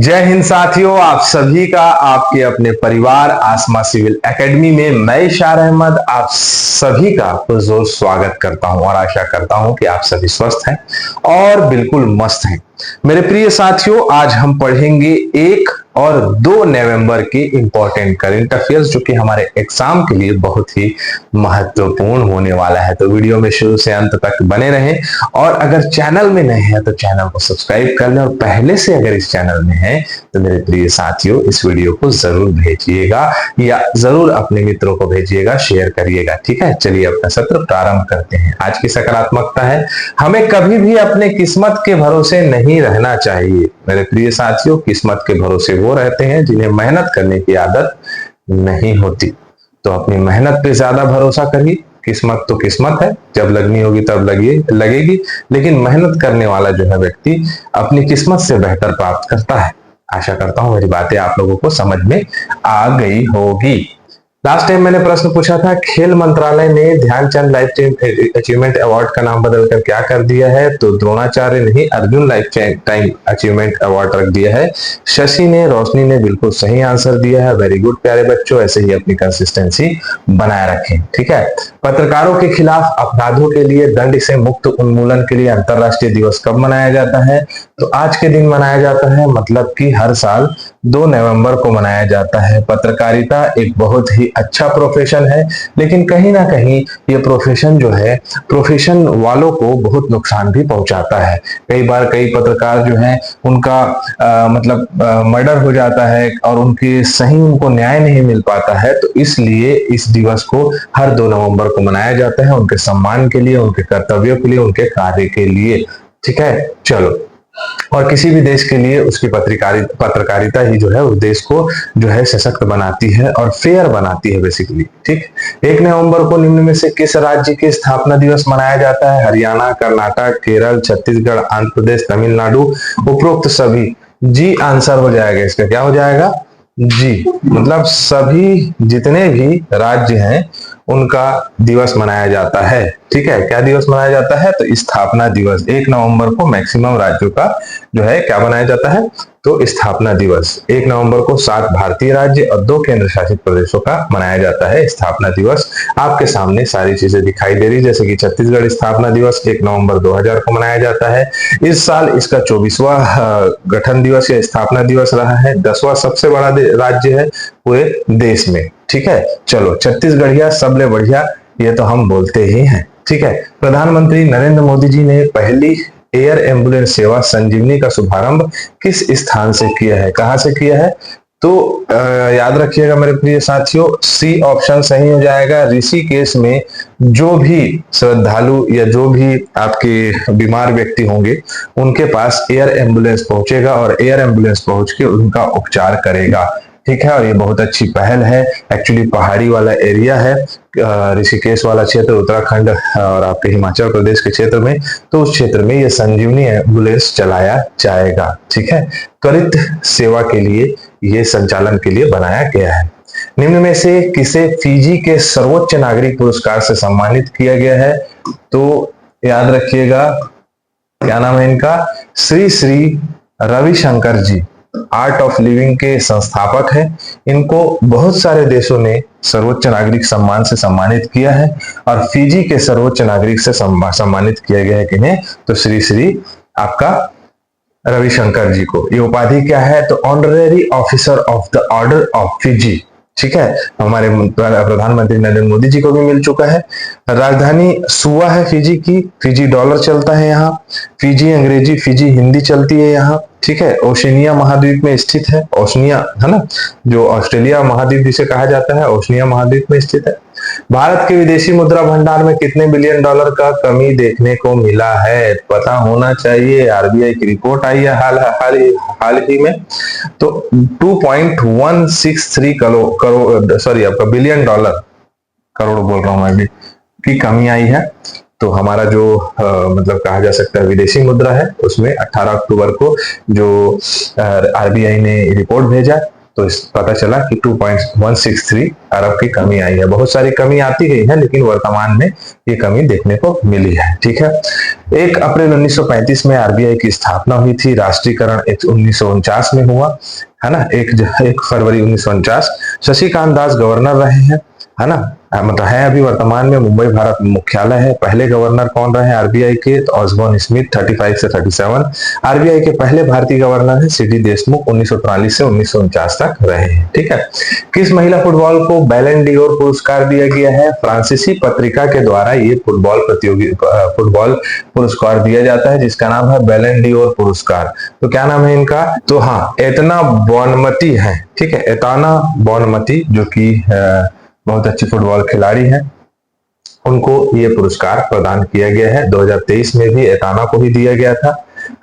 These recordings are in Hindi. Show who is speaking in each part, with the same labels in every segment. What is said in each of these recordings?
Speaker 1: जय हिंद साथियों, आप सभी का आपके अपने परिवार आसमा सिविल एकेडमी में मैं इशार अहमद आप सभी का पुरजोर स्वागत करता हूं और आशा करता हूं कि आप सभी स्वस्थ हैं और बिल्कुल मस्त हैं। मेरे प्रिय साथियों, आज हम पढ़ेंगे 1 और 2 नवंबर के इंपॉर्टेंट करंट अफेयर्स जो कि हमारे एग्जाम के लिए बहुत ही महत्वपूर्ण होने वाला है। तो वीडियो में शुरू से अंत तक बने रहें और अगर चैनल में नए हैं तो चैनल को सब्सक्राइब कर लें और पहले से अगर इस चैनल में हैं तो मेरे प्रिय साथियों इस वीडियो को जरूर भेजिएगा या जरूर अपने मित्रों को भेजिएगा, शेयर करिएगा। ठीक है, चलिए अपना सत्र प्रारंभ करते हैं। आज की सकारात्मकता है, हमें कभी भी अपने किस्मत के भरोसे नहीं रहना चाहिए। मेरे प्रिय साथियों, किस्मत के भरोसे वो रहते हैं जिन्हें मेहनत करने की आदत नहीं होती। तो अपनी मेहनत पे ज्यादा भरोसा करिए। किस्मत तो किस्मत है, जब लगनी होगी तब लगेगी, लेकिन मेहनत करने वाला जो है व्यक्ति अपनी किस्मत से बेहतर प्राप्त करता है। आशा करता हूं मेरी बातें आप लोगों को समझ में आ गई होगी। लास्ट टाइम मैंने प्रश्न पूछा था, खेल मंत्रालय ने Dhyanchand lifetime achievement award का नाम बदलकर क्या कर दिया है? तो द्रोणाचार्य नहीं, Arjun life time achievement award रख दिया है। शशि ने, रोशनी ने बिल्कुल सही आंसर दिया है। वेरी गुड प्यारे बच्चों, ऐसे ही अपनी कंसिस्टेंसी बनाए रखें। ठीक है, पत्रकारों के खिलाफ अपराधों के लिए दंड से मुक्त उन्मूलन के लिए अंतरराष्ट्रीय दिवस कब मनाया जाता है? तो आज के दिन मनाया जाता है, मतलब कि हर साल 2 नवंबर को मनाया जाता है। पत्रकारिता एक बहुत ही अच्छा प्रोफेशन है, लेकिन कहीं ना कहीं ये प्रोफेशन जो है प्रोफेशन वालों को बहुत नुकसान भी पहुंचाता है। कई बार कई पत्रकार जो हैं उनका मर्डर हो जाता है और उनके सही उनको न्याय नहीं मिल पाता है। तो इसलिए इस दिवस को हर 2 नवंबर को मनाया जाता है, उनके सम्मान के लिए, उनके कर्तव्यों के लिए, उनके कार्य के लिए। ठीक है, चलो। और किसी भी देश के लिए उसकी पत्रकारिता ही जो है उस देश को जो है सशक्त बनाती है और फेयर बनाती है बेसिकली। ठीक, 1 नवंबर को निम्न में से किस राज्य के स्थापना दिवस मनाया जाता है? हरियाणा, कर्नाटक, केरल, छत्तीसगढ़, आंध्र प्रदेश, तमिलनाडु, उपरोक्त सभी। जी आंसर हो जाएगा इसका, क्या हो जाएगा? जी, मतलब सभी जितने भी राज्य हैं उनका दिवस मनाया जाता है। ठीक है, क्या दिवस मनाया जाता है? तो स्थापना दिवस। 1 नवंबर को मैक्सिमम राज्यों का जो है क्या मनाया जाता है? तो स्थापना दिवस। 1 नवंबर को 7 भारतीय राज्य और 2 केंद्र शासित प्रदेशों का मनाया जाता है स्थापना दिवस। आपके सामने सारी चीजें दिखाई दे रही, जैसे कि छत्तीसगढ़ स्थापना दिवस 1 नवंबर 2000 को मनाया जाता है। इस साल इसका 24वां गठन दिवस या स्थापना दिवस रहा है। 10वां सबसे बड़ा राज्य है पूरे देश में। ठीक है, चलो, छत्तीसगढ़िया सबले बढ़िया, ये तो हम बोलते ही हैं। ठीक है, प्रधानमंत्री नरेंद्र मोदी जी ने पहली एयर एम्बुलेंस सेवा संजीवनी का शुभारंभ किस स्थान से किया है? कहां से किया है? तो याद रखिएगा मेरे प्रिय साथियों, सी ऑप्शन सही हो जाएगा। ऋषिकेश में जो भी श्रद्धालु या जो भी आपके बीमार व्यक्ति होंगे उनके पास एयर एम्बुलेंस पहुंचेगा और एयर एम्बुलेंस पहुंच के उनका उपचार करेगा। ठीक है, और ये बहुत अच्छी पहल है। एक्चुअली पहाड़ी वाला एरिया है ऋषिकेश वाला क्षेत्र, उत्तराखंड और आपके हिमाचल प्रदेश के क्षेत्र में, तो उस क्षेत्र में ये संजीवनी एम्बुलेंस चलाया जाएगा। ठीक है, त्वरित सेवा के लिए ये संचालन के लिए बनाया गया है। निम्न में से किसे फिजी के सर्वोच्च नागरिक पुरस्कार से सम्मानित किया गया है? तो याद रखिएगा, क्या नाम है इनका? श्री श्री रविशंकर जी, आर्ट ऑफ लिविंग के संस्थापक हैं। इनको बहुत सारे देशों ने सर्वोच्च नागरिक सम्मान से सम्मानित किया है और फिजी के सर्वोच्च नागरिक से सम्मानित किया गया है किन्हें? तो श्री श्री आपका रविशंकर जी को। ये उपाधि क्या है? तो honorary officer of the order of Fiji. ठीक है, हमारे प्रधानमंत्री नरेंद्र मोदी जी को भी मिल चुका है। राजधानी सुआ है फिजी की, फिजी डॉलर चलता है यहाँ, फिजी अंग्रेजी, फिजी हिंदी चलती है यहाँ। ठीक है, ओशनिया महाद्वीप में स्थित है। ओशनिया है ना, जो ऑस्ट्रेलिया महाद्वीप जिसे कहा जाता है, ओशनिया महाद्वीप में स्थित है। भारत के विदेशी मुद्रा भंडार में कितने बिलियन डॉलर का कमी देखने को मिला है? पता होना चाहिए, आरबीआई की रिपोर्ट आई है हाल ही में। तो 2.163 करोड़ सॉरी आपका बिलियन डॉलर, करोड़ बोल रहा हूं मैं भी, की कमी आई है। तो हमारा जो कहा जा सकता है विदेशी मुद्रा है उसमें 18 अक्टूबर को जो आरबीआई ने रिपोर्ट भेजा तो इस पता चला कि 2.163 अरब की कमी आई है। बहुत सारी कमी आती गई है, लेकिन वर्तमान में ये कमी देखने को मिली है। ठीक है, 1 अप्रैल 1935 में आरबीआई की स्थापना हुई थी। राष्ट्रीयकरण 1949 में हुआ, है ना। 1 फरवरी 1949। शशिकांत दास गवर्नर रहे हैं, है ना। मतलब है अभी वर्तमान में, मुंबई भारत में मुख्यालय है। पहले गवर्नर कौन रहे आरबीआई के? तो ऑसबोर्न स्मिथ 35 से 37। आरबीआई के पहले भारतीय गवर्नर है सीडी देशमुख, 1943 से 1949 तक रहे हैं। ठीक है, किस महिला फुटबॉल को बैलन डी'ओर पुरस्कार दिया गया है? फ्रांसीसी पत्रिका के द्वारा ये फुटबॉल पुरस्कार दिया जाता है, जिसका नाम है बैलन डी'ओर पुरस्कार। तो क्या नाम है इनका? तो हाँ, एतना बोनमती है। ठीक है, एताना बोनमती, जो कि बहुत अच्छी फुटबॉल खिलाड़ी हैं, उनको ये पुरस्कार प्रदान किया गया है। 2023 में भी एताना को ही दिया गया था,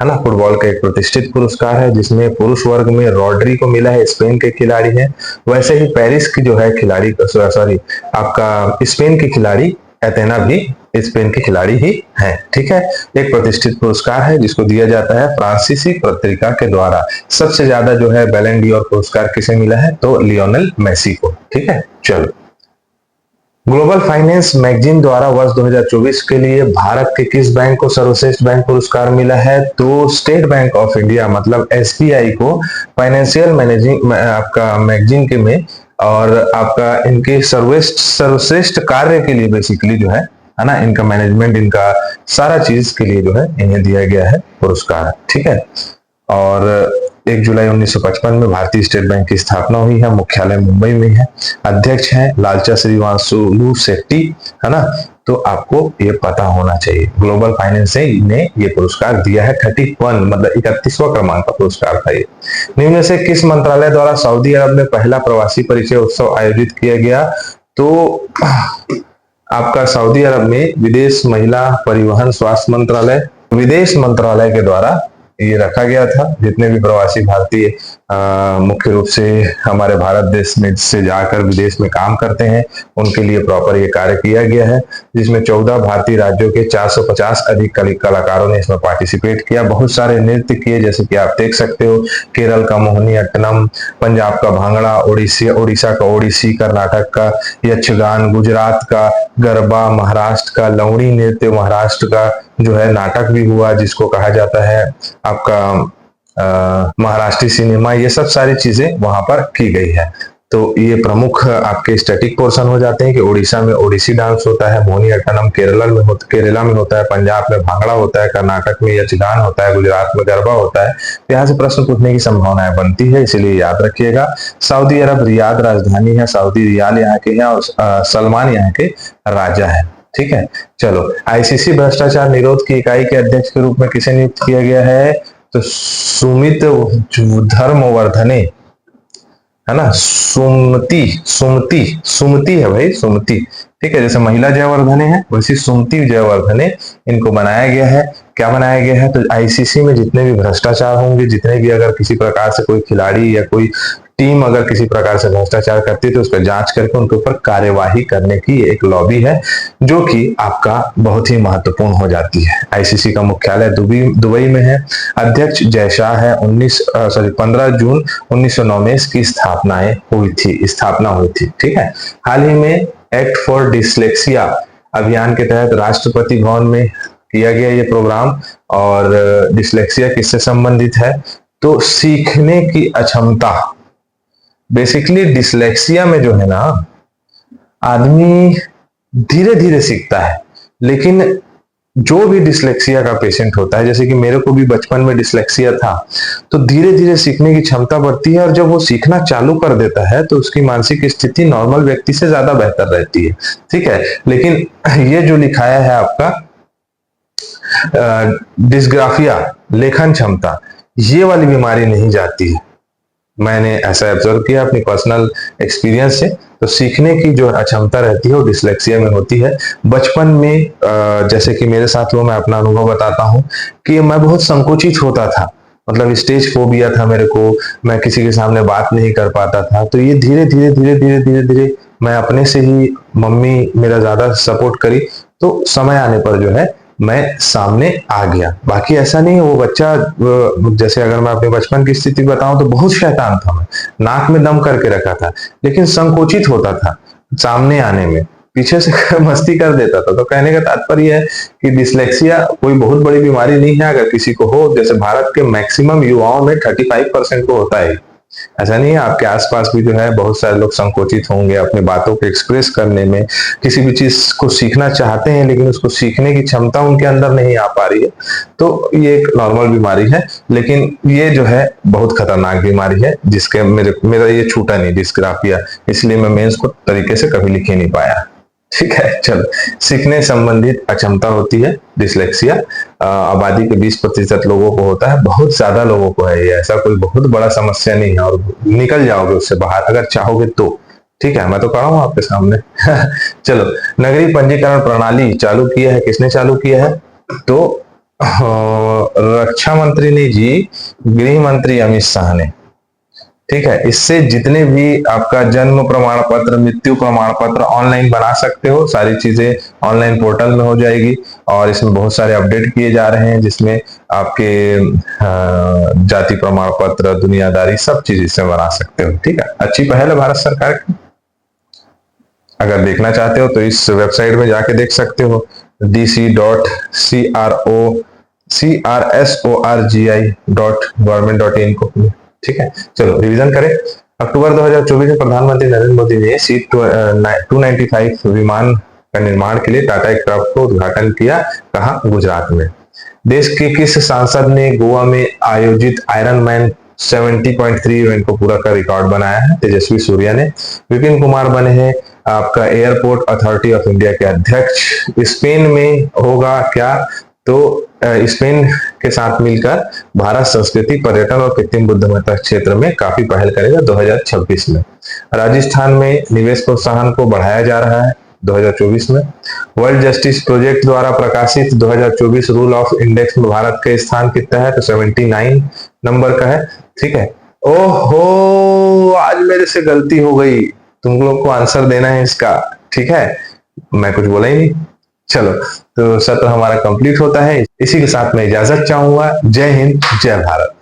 Speaker 1: है ना। फुटबॉल का एक प्रतिष्ठित पुरस्कार है, जिसमें पुरुष वर्ग में रॉड्री को मिला है, स्पेन के खिलाड़ी हैं। वैसे ही पेरिस की जो है खिलाड़ी, सॉरी आपका स्पेन की खिलाड़ी एथेना भी स्पेन की खिलाड़ी ही है। ठीक है, एक प्रतिष्ठित पुरस्कार है जिसको दिया जाता है फ्रांसीसी पत्रिका के द्वारा। सबसे ज्यादा जो है बैलन डी'ओर पुरस्कार किसे मिला है? तो लियोनेल मेसी को। ठीक है, चलो। ग्लोबल फाइनेंस मैगजीन द्वारा वर्ष 2024 के लिए भारत के किस बैंक को सर्वश्रेष्ठ बैंक पुरस्कार मिला है? तो स्टेट बैंक ऑफ इंडिया, मतलब एसबीआई को फाइनेंशियल मैनेजिंग आपका मैगजीन के में, और आपका इनके सर्वश्रेष्ठ कार्य के लिए बेसिकली जो है ना, इनका मैनेजमेंट, इनका सारा चीज के लिए जो है इन्हें दिया गया है पुरस्कार। ठीक है, और 1 जुलाई 1955 में भारतीय स्टेट बैंक की स्थापना हुई है। मुख्यालय मुंबई में है। अध्यक्ष हैं लालचा श्रीवास्तव शेट्टी, है ना। तो आपको ये पता होना चाहिए। ग्लोबल फाइनेंस ने ये पुरस्कार दिया है। 31 मतलब 31वां क्रमांक का पुरस्कार था ये। निम्न में से किस मंत्रालय द्वारा सऊदी अरब में पहला प्रवासी परिचय उत्सव आयोजित किया गया? तो आपका सऊदी अरब में विदेश, महिला, परिवहन, स्वास्थ्य मंत्रालय, विदेश मंत्रालय के द्वारा ये रखा गया था। जितने भी प्रवासी भारतीय मुख्य रूप से हमारे भारत देश में से जाकर विदेश में काम करते हैं, उनके लिए प्रॉपर ये कार्य किया गया है, जिसमें 14 भारतीय राज्यों के 450 अधिक कलाकारों ने इसमें पार्टिसिपेट किया। बहुत सारे नृत्य किए, जैसे कि आप देख सकते हो, केरल का मोहिनी अट्टनम, पंजाब का भांगड़ा, उड़ीसा का ओडिसी, कर्नाटक का यक्षगान, गुजरात का गरबा, महाराष्ट्र का लवणी नृत्य, महाराष्ट्र का जो है नाटक भी हुआ, जिसको कहा जाता है आपका महाराष्ट्रीय सिनेमा। ये सब सारी चीजें वहां पर की गई है। तो ये प्रमुख आपके स्टैटिक पोर्शन हो जाते हैं कि उड़ीसा में ओडिसी डांस होता है, मोहिनी अट्टनम केरला में होता है, पंजाब में भांगड़ा होता है, कर्नाटक में यक्षगान होता है, गुजरात में गरबा होता है। तो यहाँ से प्रश्न पूछने की संभावनाएं बनती है, इसीलिए याद रखिएगा। सऊदी अरब रियाद राजधानी है, सऊदी रियाल यहाँ के हैं, और सलमान यहाँ के राजा है। ठीक है, चलो। आईसीसी भ्रष्टाचार निरोध की इकाई के अध्यक्ष के रूप में किसे नियुक्त किया गया है? तो सुमित धर्मवर्धने, है ना। सुमति है भाई, सुमति। ठीक है, जैसे महिला जयवर्धने है, वैसी सुमति जयवर्धने इनको बनाया गया है। क्या बनाया गया है? तो आईसीसी में जितने भी भ्रष्टाचार होंगे, जितने भी अगर किसी प्रकार से कोई खिलाड़ी या कोई टीम अगर किसी प्रकार से भ्रष्टाचार करती है, तो उस पर जांच करके उनके ऊपर कार्यवाही करने की एक लॉबी है, जो कि आपका बहुत ही महत्वपूर्ण हो जाती है। आईसीसी का मुख्यालय दुबई में है। अध्यक्ष जय शाह है। 15 जून 1909 में इसकी स्थापना हुई थी। ठीक है, हाल ही में एक्ट फॉर डिसलेक्सिया अभियान के तहत राष्ट्रपति भवन में किया गया ये प्रोग्राम। और डिसलेक्सिया किससे संबंधित है? तो सीखने की अक्षमता। बेसिकली डिसलेक्सिया में जो है ना, आदमी धीरे धीरे सीखता है, लेकिन जो भी डिसलेक्सिया का पेशेंट होता है, जैसे कि मेरे को भी बचपन में डिसलेक्सिया था, तो धीरे धीरे सीखने की क्षमता बढ़ती है, और जब वो सीखना चालू कर देता है तो उसकी मानसिक स्थिति नॉर्मल व्यक्ति से ज्यादा बेहतर रहती है। ठीक है, लेकिन ये जो लिखाया है आपका डिस्ग्राफिया, लेखन क्षमता, ये वाली बीमारी नहीं जाती है। मैंने ऐसा ऑब्जर्व किया अपनी पर्सनल एक्सपीरियंस से। तो सीखने की जो क्षमता रहती है वो डिसलेक्सिया में होती है। बचपन में जैसे कि मेरे साथ हुआ, मैं अपना अनुभव बताता हूँ कि मैं बहुत संकुचित होता था, मतलब स्टेज फोबिया था मेरे को, मैं किसी के सामने बात नहीं कर पाता था। तो ये धीरे धीरे मैं अपने से ही, मम्मी मेरा ज्यादा सपोर्ट करी, तो समय आने पर जो है मैं सामने आ गया। बाकी ऐसा नहीं है वो बच्चा, जैसे अगर मैं अपने बचपन की स्थिति बताऊं तो बहुत शैतान था मैं, नाक में दम करके रखा था, लेकिन संकोचित होता था सामने आने में, पीछे से मस्ती कर देता था। तो कहने का तात्पर्य है कि डिसलेक्सिया कोई बहुत बड़ी बीमारी नहीं है। अगर किसी को हो, जैसे भारत के मैक्सिमम युवाओं में 35% को होता है। ऐसा नहीं है, आपके आसपास भी जो है बहुत सारे लोग संकोचित होंगे अपनी बातों को एक्सप्रेस करने में, किसी भी चीज को सीखना चाहते हैं लेकिन उसको सीखने की क्षमता उनके अंदर नहीं आ पा रही है। तो ये एक नॉर्मल बीमारी है, लेकिन ये जो है बहुत खतरनाक बीमारी है, जिसके मेरा ये छूटा नहीं डिस्ग्राफिया, इसलिए मैं मेंस को तरीके से कभी लिख ही नहीं पाया। ठीक है, चलो। सीखने संबंधित अक्षमता होती है डिसलेक्सिया, आबादी के 20% लोगों को होता है, बहुत ज्यादा लोगों को है ये, ऐसा कोई बहुत बड़ा समस्या नहीं है और निकल जाओगे उससे बाहर अगर चाहोगे तो। ठीक है, मैं तो कर रहा हूँ आपके सामने। चलो, नगरीय पंजीकरण प्रणाली चालू किया है, किसने चालू किया है? तो रक्षा मंत्री ने जी, गृह मंत्री अमित शाह ने। ठीक है, इससे जितने भी आपका जन्म प्रमाण पत्र, मृत्यु प्रमाण पत्र ऑनलाइन बना सकते हो, सारी चीजें ऑनलाइन पोर्टल में हो जाएगी। और इसमें बहुत सारे अपडेट किए जा रहे हैं, जिसमें आपके जाति प्रमाण पत्र, दुनियादारी, सब चीज इसमें बना सकते हो। ठीक है, अच्छी पहल है भारत सरकार की। अगर देखना चाहते हो तो इस वेबसाइट में जाके देख सकते हो, dc.crsorgi.government.in को। ठीक है, चलो रिवीजन करें। अक्टूबर 2024 में प्रधानमंत्री नरेंद्र मोदी ने C-295 विमान का निर्माण के लिए टाटा एयरक्राफ्ट को उद्घाटन किया। कहा? गुजरात में। देश के किस सांसद ने गोवा में आयोजित आयरन मैन 70.3 इवेंट को पूरा कर रिकॉर्ड बनाया है? तेजस्वी सूर्या ने। विपिन कुमार बने हैं आपका एयरपोर्ट अथॉरिटी ऑफ इंडिया के अध्यक्ष। स्पेन में होगा क्या? तो स्पेन के साथ मिलकर भारत संस्कृति, पर्यटन और कृत्रिम बुद्धिमत्ता क्षेत्र में काफी पहल करेगा 2026 में। राजस्थान में निवेश प्रोत्साहन को बढ़ाया जा रहा है 2024 में। वर्ल्ड जस्टिस प्रोजेक्ट द्वारा प्रकाशित 2024 रूल ऑफ इंडेक्स में भारत का स्थान कितना है? तो 79 नंबर का है। ठीक है। ओहो, आज मेरे से गलती हो गई, तुम लोग को आंसर देना है इसका। ठीक है, मैं कुछ बोला ही नहीं। चलो, तो सत्र हमारा कंप्लीट होता है। इसी के साथ मैं इजाजत चाहूंगा। जय हिंद, जय भारत।